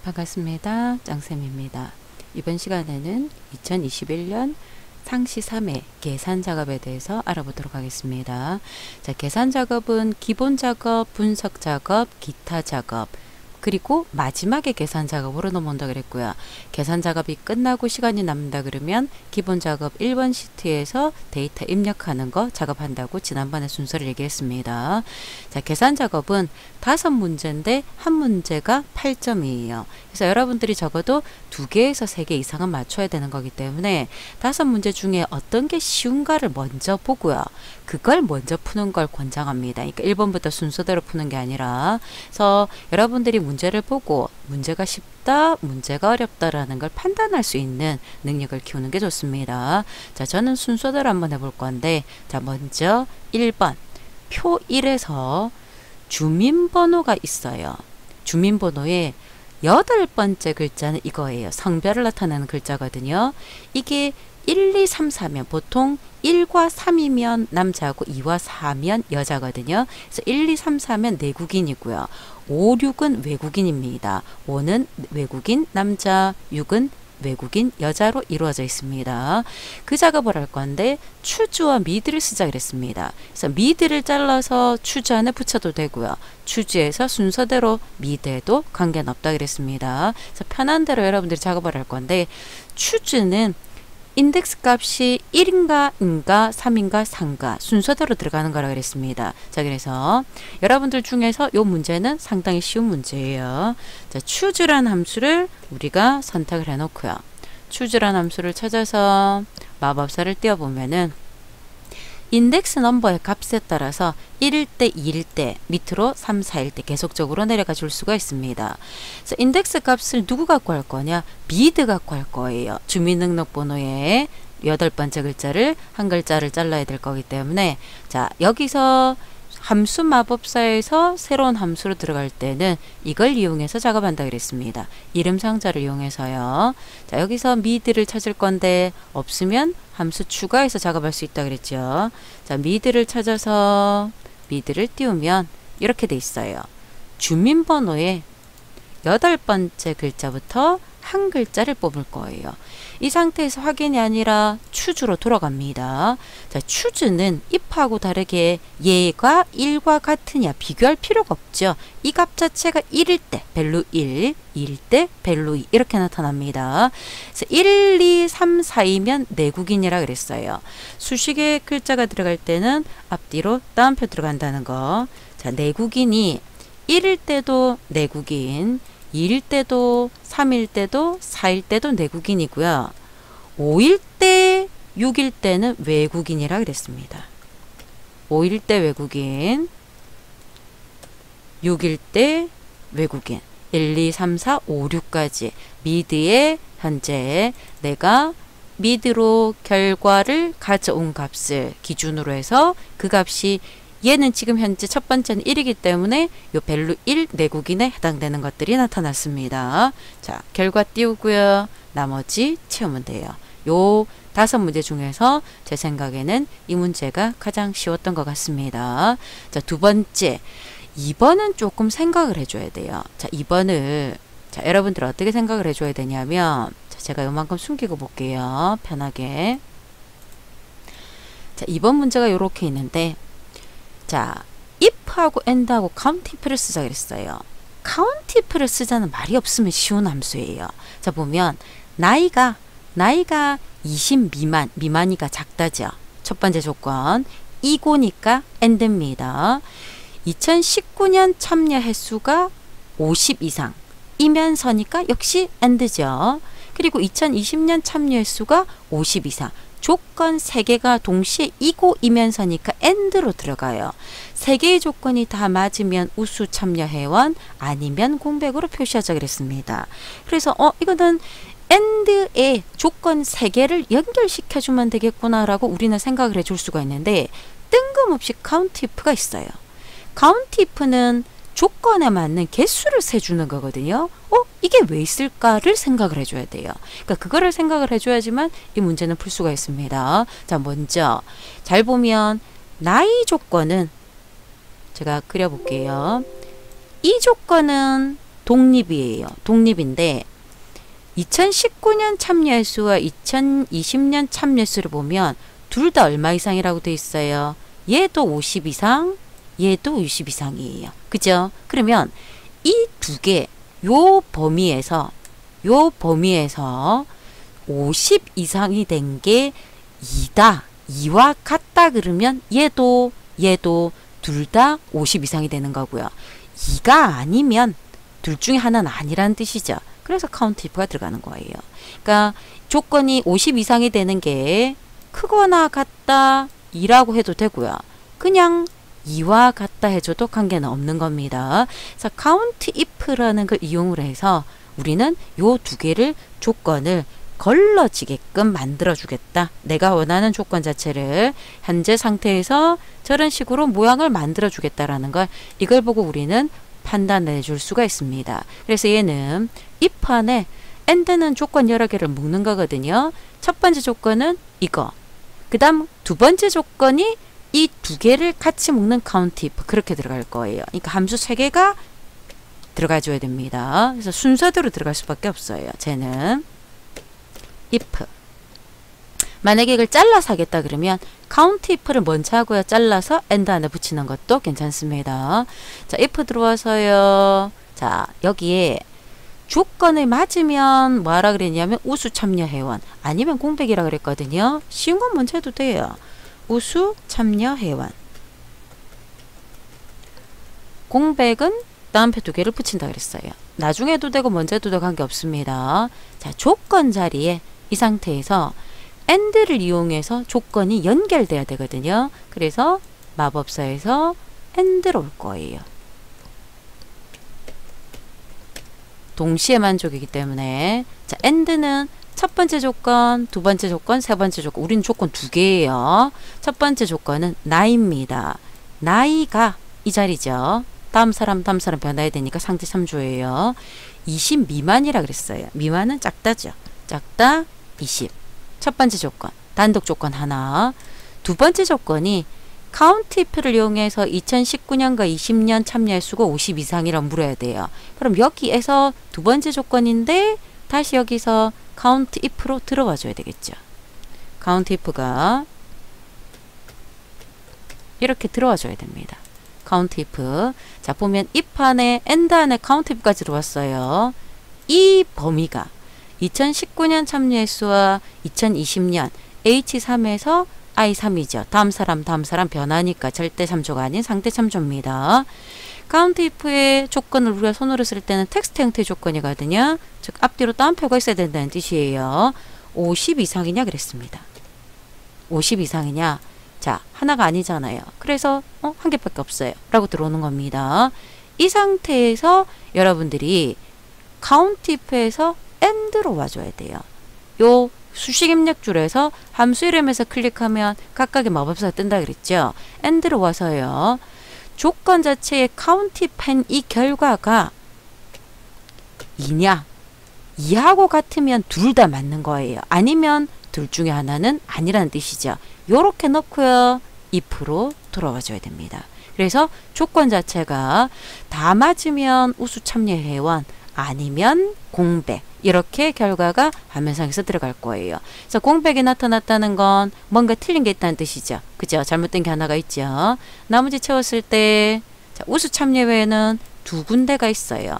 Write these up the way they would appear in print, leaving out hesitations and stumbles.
반갑습니다. 짱쌤입니다. 이번 시간에는 2021년 상시 3회 계산 작업에 대해서 알아보도록 하겠습니다. 자, 계산 작업은 기본 작업, 분석 작업, 기타 작업, 그리고 마지막에 계산 작업으로 넘어온다 그랬고요. 계산 작업이 끝나고 시간이 남는다 그러면 기본 작업 1번 시트에서 데이터 입력하는 거 작업한다고 지난번에 순서를 얘기했습니다. 자, 계산 작업은 5문제인데 한 문제가 8점이에요. 그래서 여러분들이 적어도 2개에서 3개 이상은 맞춰야 되는 거기 때문에 5문제 중에 어떤 게 쉬운가를 먼저 보고요. 그걸 먼저 푸는 걸 권장합니다. 그러니까 1번부터 순서대로 푸는 게 아니라, 그래서 여러분들이 문제를 보고 문제가 쉽다, 문제가 어렵다라는 걸 판단할 수 있는 능력을 키우는 게 좋습니다. 자, 저는 순서대로 한번 해볼 건데, 자, 먼저 1번 표 1에서 주민번호가 있어요. 주민번호에 8번째 글자는 이거예요. 성별을 나타내는 글자거든요. 이게 1, 2, 3, 4면 보통 1과 3이면 남자고 2와 4면 여자거든요. 그래서 1, 2, 3, 4면 내국인이고요. 5, 6은 외국인입니다. 5는 외국인 남자, 6은 외국인 여자로 이루어져 있습니다. 그 작업을 할 건데 추주와 미드를 쓰자 그랬습니다. 그래서 미드를 잘라서 추주 안에 붙여도 되고요. 추주에서 순서대로 미드에도 관계는 없다 그랬습니다. 그래서 편한 대로 여러분들이 작업을 할 건데, 추주는 인덱스 값이 1인가 2인가 3인가 4인가 순서대로 들어가는 거라 그랬습니다. 자, 그래서 여러분들 중에서 이 문제는 상당히 쉬운 문제예요. 자, choose란 함수를 우리가 선택을 해 놓고요. choose란 함수를 찾아서 마법사를 띄워보면은 인덱스 넘버의 값에 따라서 1일 때, 2일 때, 밑으로 3, 4일 때 계속적으로 내려가 줄 수가 있습니다. 그래서 인덱스 값을 누구 갖고 할 거냐? 미드 갖고 할 거예요. 주민등록번호에 8번째 글자를 한 글자를 잘라야 될 거기 때문에, 자, 여기서 함수 마법사에서 새로운 함수로 들어갈 때는 이걸 이용해서 작업한다 그랬습니다. 이름 상자를 이용해서요. 자, 여기서 미드를 찾을 건데 없으면 함수 추가해서 작업할 수 있다 그랬죠. 자, 미드를 찾아서 미드를 띄우면 이렇게 돼 있어요. 주민번호에 8번째 글자부터 한 글자를 뽑을 거예요. 이 상태에서 확인이 아니라 추주로 돌아갑니다. 자, 추주는 if하고 다르게 얘가 1과 같으냐 비교할 필요가 없죠. 이 값 자체가 1일 때 밸류 1, 2일 때 밸류 2 이렇게 나타납니다. 그래서 1, 2, 3, 4이면 내국인이라 그랬어요. 수식의 글자가 들어갈 때는 앞뒤로 따옴표 들어간다는 거. 자, 내국인이 1일 때도 내국인, 2일 때도 3일 때도 4일 때도 내국인이고요. 5일 때 6일 때는 외국인이라 그랬습니다. 5일 때 외국인, 6일 때 외국인, 1, 2, 3, 4, 5, 6까지 미드에 현재 내가 미드로 결과를 가져온 값을 기준으로 해서 그 값이, 얘는 지금 현재 첫 번째는 1이기 때문에 요 밸류 1 내국인에 해당되는 것들이 나타났습니다. 자, 결과 띄우고요. 나머지 채우면 돼요. 요 5문제 중에서 제 생각에는 이 문제가 가장 쉬웠던 것 같습니다. 자, 두 번째. 2번은 조금 생각을 해줘야 돼요. 자, 2번을, 자, 여러분들 어떻게 생각을 해줘야 되냐면, 자, 제가 요만큼 숨기고 볼게요. 편하게. 자, 2번 문제가 요렇게 있는데, 자, if하고 and하고 count if를 쓰자 그랬어요. count if를 쓰자는 말이 없으면 쉬운 함수예요. 자, 보면 나이가 20 미만이가 작다죠. 첫 번째 조건. 이고니까 and입니다. 2019년 참여 횟수가 50 이상 이면서니까 역시 and죠. 그리고 2020년 참여 횟수가 50 이상. 조건 3개가 동시에 이고이면서니까 and로 들어가요. 3개의 조건이 다 맞으면 우수 참여 회원, 아니면 공백으로 표시하자 그랬습니다. 그래서 이거는 and의 조건 3개를 연결시켜주면 되겠구나 라고 우리는 생각을 해줄 수가 있는데, 뜬금없이 count if가 있어요. count if는 조건에 맞는 개수를 세주는 거거든요. 이게 왜 있을까를 생각을 해줘야 돼요. 그러니까 그거를 생각을 해줘야지만 이 문제는 풀 수가 있습니다. 자, 먼저 잘 보면 나이 조건은 제가 그려볼게요. 이 조건은 독립이에요. 독립인데 2019년 참여횟수와 2020년 참여횟수를 보면 둘 다 얼마 이상이라고 돼 있어요. 얘도 50 이상, 얘도 60 이상이에요. 그죠? 그러면 이 두 개, 요 범위에서 50 이상이 된 게 2다. 2와 같다 그러면 얘도 둘 다 50 이상이 되는 거고요. 2가 아니면 둘 중에 하나는 아니라는 뜻이죠. 그래서 카운트 if가 들어가는 거예요. 그러니까 조건이 50 이상이 되는 게 크거나 같다 2라고 해도 되고요. 그냥 2와 같다 해줘도 관계는 없는 겁니다. 그래서 count if라는 걸 이용을 해서 우리는 요 두 개를 조건을 걸러지게끔 만들어 주겠다. 내가 원하는 조건 자체를 현재 상태에서 저런 식으로 모양을 만들어 주겠다라는 걸 이걸 보고 우리는 판단해 줄 수가 있습니다. 그래서 얘는 if 안에 and는 조건 여러 개를 묶는 거거든요. 첫 번째 조건은 이거. 그 다음 두 번째 조건이 이 두 개를 같이 묶는 count if 그렇게 들어갈 거예요. 그러니까 함수 세 개가 들어가 줘야 됩니다. 그래서 순서대로 들어갈 수밖에 없어요. 쟤는 if. 만약에 이걸 잘라서 하겠다 그러면 count if를 먼저 하고요. 잘라서 and 안에 붙이는 것도 괜찮습니다. 자, if 들어와서요. 자, 여기에 조건을 맞으면 뭐하라 그랬냐면 우수 참여 회원 아니면 공백이라 그랬거든요. 쉬운 건 먼저 해도 돼요. 우수 참여 회원. 공백은 다음에 두 개를 붙인다 그랬어요. 나중에 해도 되고 먼저 해도 되고 관계없습니다. 자, 조건 자리에 이 상태에서 and를 이용해서 조건이 연결돼야 되거든요. 그래서 마법사에서 and로 올 거예요. 동시에 만족이기 때문에 자, and는 첫 번째 조건, 두 번째 조건, 세 번째 조건. 우리는 조건 두 개예요. 첫 번째 조건은 나이입니다. 나이가 이 자리죠. 다음 사람 변화해야 되니까 상대 참조예요. 20 미만이라 그랬어요. 미만은 작다죠. 작다 20. 첫 번째 조건. 단독 조건 하나. 두 번째 조건이 count if를 이용해서 2019년과 20년 참여횟수가 50 이상이라고 물어야 돼요. 그럼 여기에서 두 번째 조건인데 다시 여기서 count if로 들어와 줘야 되겠죠. count if가 이렇게 들어와 줘야 됩니다. count if. 자, 보면 if 안에 and 안에 count if까지 들어왔어요. 이 범위가 2019년 참여횟수와 2020년 H3에서 I3이죠. 다음 사람 변하니까 절대 참조가 아닌 상대 참조입니다. count if의 조건을 우리가 손으로 쓸 때는 텍스트 형태의 조건이거든요. 즉 앞뒤로 따옴표가 있어야 된다는 뜻이에요. 50 이상이냐 그랬습니다. 50 이상이냐. 자, 하나가 아니잖아요. 그래서 한 개밖에 없어요. 라고 들어오는 겁니다. 이 상태에서 여러분들이 count if에서 and로 와줘야 돼요. 요 수식 입력줄에서 함수 이름에서 클릭하면 각각의 마법사가 뜬다 그랬죠. and로 와서요. 조건 자체의 count if 이 결과가 2냐? 2하고 같으면 둘 다 맞는 거예요. 아니면 둘 중에 하나는 아니라는 뜻이죠. 요렇게 넣고요. if로 돌아와 줘야 됩니다. 그래서 조건 자체가 다 맞으면 우수 참여 회원 아니면 공백 이렇게 결과가 화면상에서 들어갈 거예요. 그래서 공백이 나타났다는 건 뭔가 틀린 게 있다는 뜻이죠. 그죠? 잘못된 게 하나가 있죠. 나머지 채웠을 때 자, 우수 참여 회원은 두 군데가 있어요.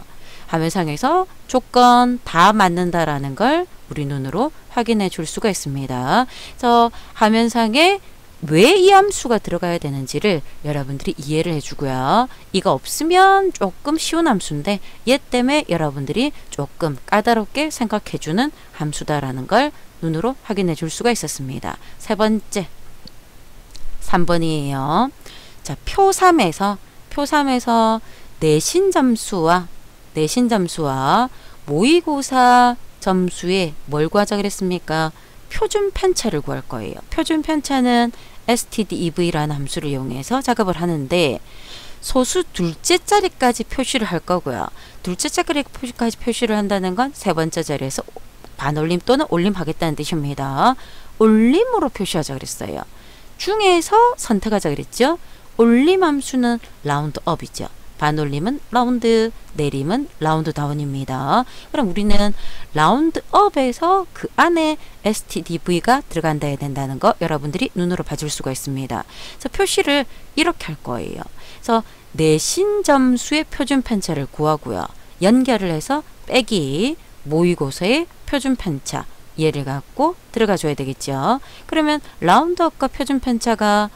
화면상에서 조건 다 맞는다라는 걸 우리 눈으로 확인해 줄 수가 있습니다. 그래서 화면상에 왜 이 함수가 들어가야 되는지를 여러분들이 이해를 해주고요. 이거 없으면 조금 쉬운 함수인데 얘 때문에 여러분들이 조금 까다롭게 생각해주는 함수다라는 걸 눈으로 확인해 줄 수가 있었습니다. 세 번째 3번이에요. 자, 표 3에서 내신 점수와 모의고사 점수에 뭘 구하자 그랬습니까? 표준 편차를 구할 거예요. 표준 편차는 stdev라는 함수를 이용해서 작업을 하는데 소수 둘째 자리까지 표시를 할 거고요. 둘째 자리까지 표시를 한다는 건 세 번째 자리에서 반올림 또는 올림 하겠다는 뜻입니다. 올림으로 표시하자 그랬어요. 중에서 선택하자 그랬죠. 올림 함수는 라운드업이죠. 반올림은 라운드, 내림은 라운드 다운입니다. 그럼 우리는 라운드 업에서 그 안에 STDV가 들어간다 해야 된다는 거 여러분들이 눈으로 봐줄 수가 있습니다. 그래서 표시를 이렇게 할 거예요. 그래서 내신 점수의 표준 편차를 구하고요. 연결을 해서 빼기 모의고사의 표준 편차 얘를 갖고 들어가 줘야 되겠죠. 그러면 라운드업과 표준 편차가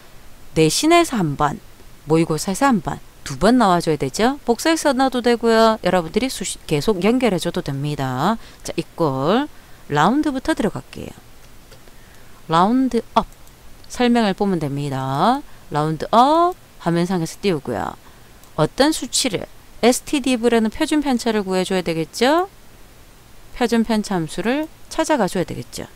내신에서 한 번, 모의고사에서 한 번, 두 번 나와줘야 되죠. 복사해서 넣어도 되고요. 여러분들이 계속 연결해 줘도 됩니다. 자, 이꼴 라운드부터 들어갈게요. 라운드업 설명을 보면 됩니다. 라운드업 화면상에서 띄우고요. 어떤 수치를 STDV라는 표준 편차를 구해줘야 되겠죠. 표준 편차 함수를 찾아가 줘야 되겠죠.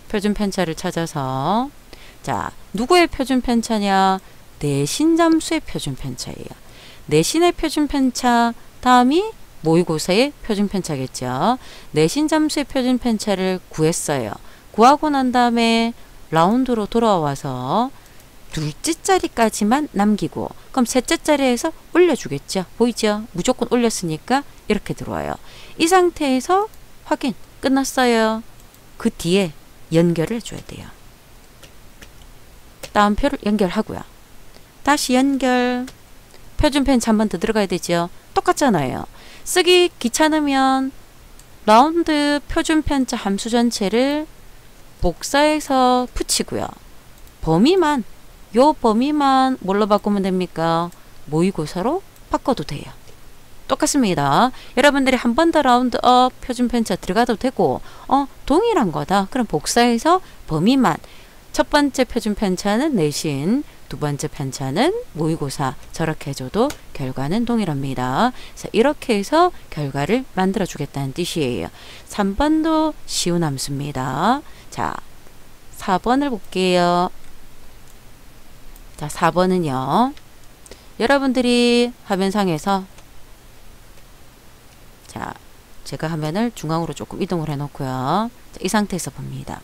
표준 편차를 찾아서 자, 누구의 표준 편차냐? 내신 점수의 표준 편차예요. 내신의 표준 편차 다음이 모의고사의 표준 편차겠죠. 내신 점수의 표준 편차를 구했어요. 구하고 난 다음에 라운드로 돌아와서 둘째 자리까지만 남기고 그럼 셋째 자리에서 올려주겠죠. 보이죠? 무조건 올렸으니까 이렇게 들어와요. 이 상태에서 확인 끝났어요. 그 뒤에 연결을 해줘야 돼요. 다음표를 연결하고요. 다시 연결. 표준 편차 한 번 더 들어가야 되죠. 똑같잖아요. 쓰기 귀찮으면 라운드 표준 편차 함수 전체를 복사해서 붙이고요. 범위만 요 범위만 뭘로 바꾸면 됩니까? 모의고사로 바꿔도 돼요. 똑같습니다. 여러분들이 한 번 더 라운드업 표준 편차 들어가도 되고 동일한 거다. 그럼 복사해서 범위만 첫 번째 표준 편차는 내신, 두 번째 편차는 모의고사 저렇게 해줘도 결과는 동일합니다. 그래서 이렇게 해서 결과를 만들어 주겠다는 뜻이에요. 3번도 쉬운 함수입니다. 자, 4번을 볼게요. 자, 4번은요. 여러분들이 화면상에서 자, 제가 화면을 중앙으로 조금 이동을 해 놓고요. 자, 이 상태에서 봅니다.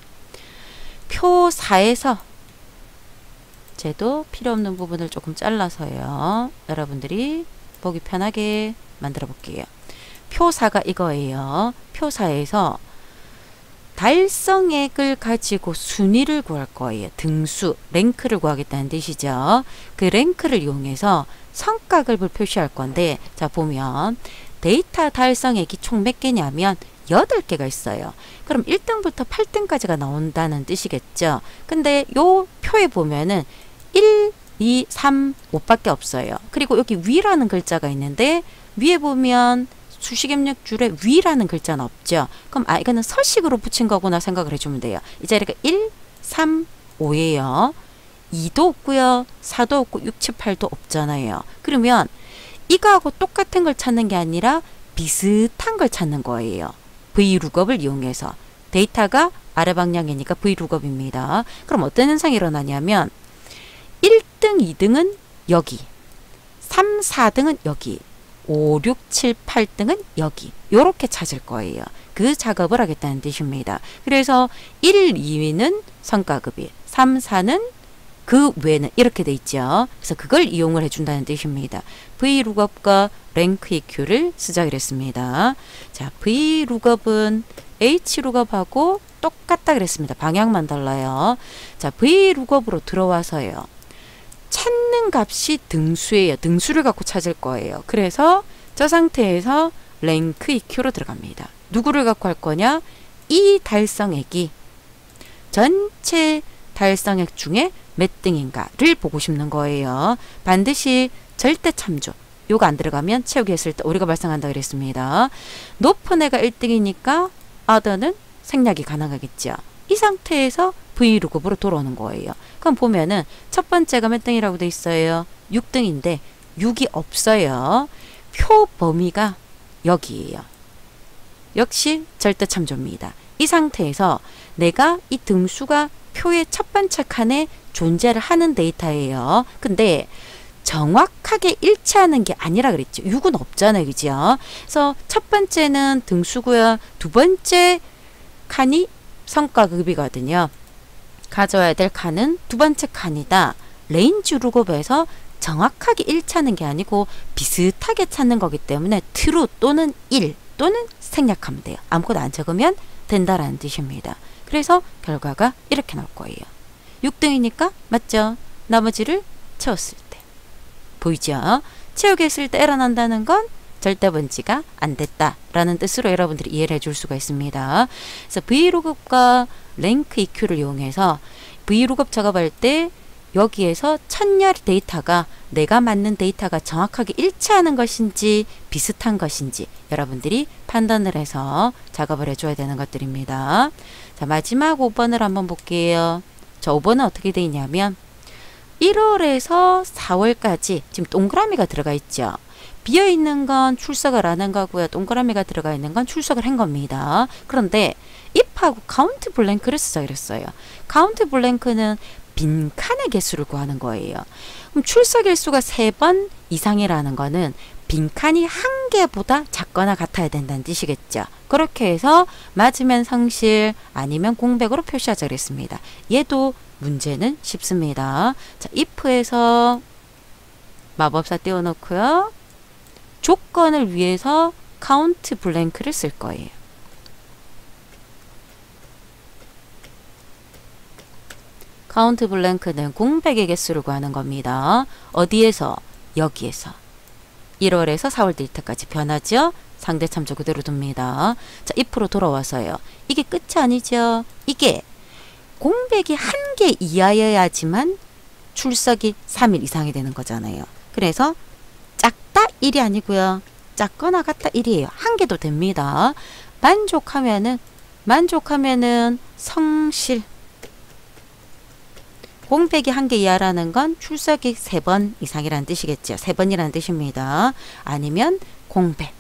표 4에서 쟤도 필요 없는 부분을 조금 잘라서요. 여러분들이 보기 편하게 만들어 볼게요. 표 4가 이거예요. 표 4에서 달성액을 가지고 순위를 구할 거예요. 등수, 랭크를 구하겠다는 뜻이죠. 그 랭크를 이용해서 성과급을 표시할 건데 자 보면 데이터 달성액이 총 몇 개냐면 8개가 있어요. 그럼 1등부터 8등까지가 나온다는 뜻이겠죠. 근데 요 표에 보면은 1, 2, 3, 5밖에 없어요. 그리고 여기 위라는 글자가 있는데 위에 보면 수식입력줄에 위라는 글자는 없죠. 그럼 이거는 서식으로 붙인 거구나 생각을 해주면 돼요. 이 자리가 1, 3, 5예요. 2도 없고요. 4도 없고 6, 7, 8도 없잖아요. 그러면 이거하고 똑같은 걸 찾는 게 아니라 비슷한 걸 찾는 거예요. V룩업을 이용해서 데이터가 아래 방향이니까 V룩업입니다. 그럼 어떤 현상이 일어나냐면 1등, 2등은 여기 3, 4등은 여기 5, 6, 7, 8등은 여기 요렇게 찾을 거예요. 그 작업을 하겠다는 뜻입니다. 그래서 1, 2위는 성과급이 3, 4는 그 외에는 이렇게 돼 있죠. 그래서 그걸 이용을 해준다는 뜻입니다. V룩업과 랭크 EQ를 쓰자 그랬습니다. 자, V룩업은 H룩업하고 똑같다 그랬습니다. 방향만 달라요. 자, V룩업으로 들어와서요. 찾는 값이 등수예요. 등수를 갖고 찾을 거예요. 그래서 저 상태에서 랭크 EQ로 들어갑니다. 누구를 갖고 할 거냐? 이 달성액이 전체 달성액 중에 몇 등인가를 보고 싶는 거예요. 반드시 절대 참조. 요거 안 들어가면 채우기 했을 때 오류가 발생한다 그랬습니다. 높은 애가 1등이니까 other는 생략이 가능하겠죠. 이 상태에서 V룩업으로 돌아오는 거예요. 그럼 보면은 첫 번째가 몇 등이라고 돼 있어요? 6등인데 6이 없어요. 표 범위가 여기에요. 역시 절대 참조입니다. 이 상태에서 내가 이 등수가 표의 첫 번째 칸에 존재를 하는 데이터예요. 근데 정확하게 일치하는 게 아니라 그랬죠. 6은 없잖아요. 그죠? 그래서 첫 번째는 등수고요. 두 번째 칸이 성과급이거든요. 가져와야 될 칸은 두 번째 칸이다. 레인지 룩업에서 정확하게 1 찾는 게 아니고 비슷하게 찾는 거기 때문에 true 또는 1 또는 생략하면 돼요. 아무것도 안 적으면 된다라는 뜻입니다. 그래서 결과가 이렇게 나올 거예요. 6등이니까 맞죠? 나머지를 채웠을 때. 보이죠? 채우기 했을 때 에러 난다는 건 절대번지가 안 됐다라는 뜻으로 여러분들이 이해를 해줄 수가 있습니다. 그래서 VLOOKUP과 랭크 EQ를 이용해서 VLOOKUP 작업할 때 여기에서 천열 데이터가 내가 맞는 데이터가 정확하게 일치하는 것인지 비슷한 것인지 여러분들이 판단을 해서 작업을 해줘야 되는 것들입니다. 자, 마지막 5번을 한번 볼게요. 자, 5번은 어떻게 되어 있냐면 1월에서 4월까지 지금 동그라미가 들어가 있죠. 비어있는 건 출석을 안 한 거고요. 동그라미가 들어가 있는 건 출석을 한 겁니다. 그런데 if하고 count blank를 쓰자 그랬어요. count blank는 빈칸의 개수를 구하는 거예요. 그럼 출석 일수가 3번 이상이라는 거는 빈칸이 한 개보다 작거나 같아야 된다는 뜻이겠죠. 그렇게 해서 맞으면 성실 아니면 공백으로 표시하자 그랬습니다. 얘도 문제는 쉽습니다. 자, if에서 마법사 띄워놓고요. 조건을 위해서 count blank를 쓸 거예요. count blank는 공백의 개수를 구하는 겁니다. 어디에서? 여기에서. 1월에서 4월 데이터까지 변하죠? 상대 참조 그대로 둡니다. 자, if로 돌아와서요. 이게 끝이 아니죠? 이게 공백이 1개 이하여야지만 출석이 3일 이상이 되는 거잖아요. 그래서 작다 1이 아니고요. 작거나 같다 1이에요. 1개도 됩니다. 만족하면은 성실. 공백이 1개 이하라는 건 출석이 3번 이상이라는 뜻이겠죠. 3번이라는 뜻입니다. 아니면 공백.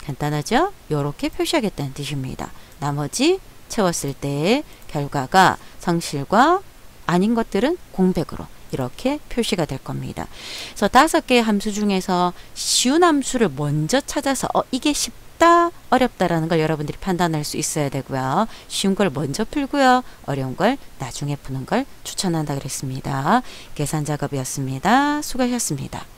간단하죠? 이렇게 표시하겠다는 뜻입니다. 나머지 채웠을 때 결과가 성실과 아닌 것들은 공백으로 이렇게 표시가 될 겁니다. 그래서 5개의 함수 중에서 쉬운 함수를 먼저 찾아서 이게 쉽다, 어렵다라는 걸 여러분들이 판단할 수 있어야 되고요. 쉬운 걸 먼저 풀고요. 어려운 걸 나중에 푸는 걸 추천한다 그랬습니다. 계산 작업이었습니다. 수고하셨습니다.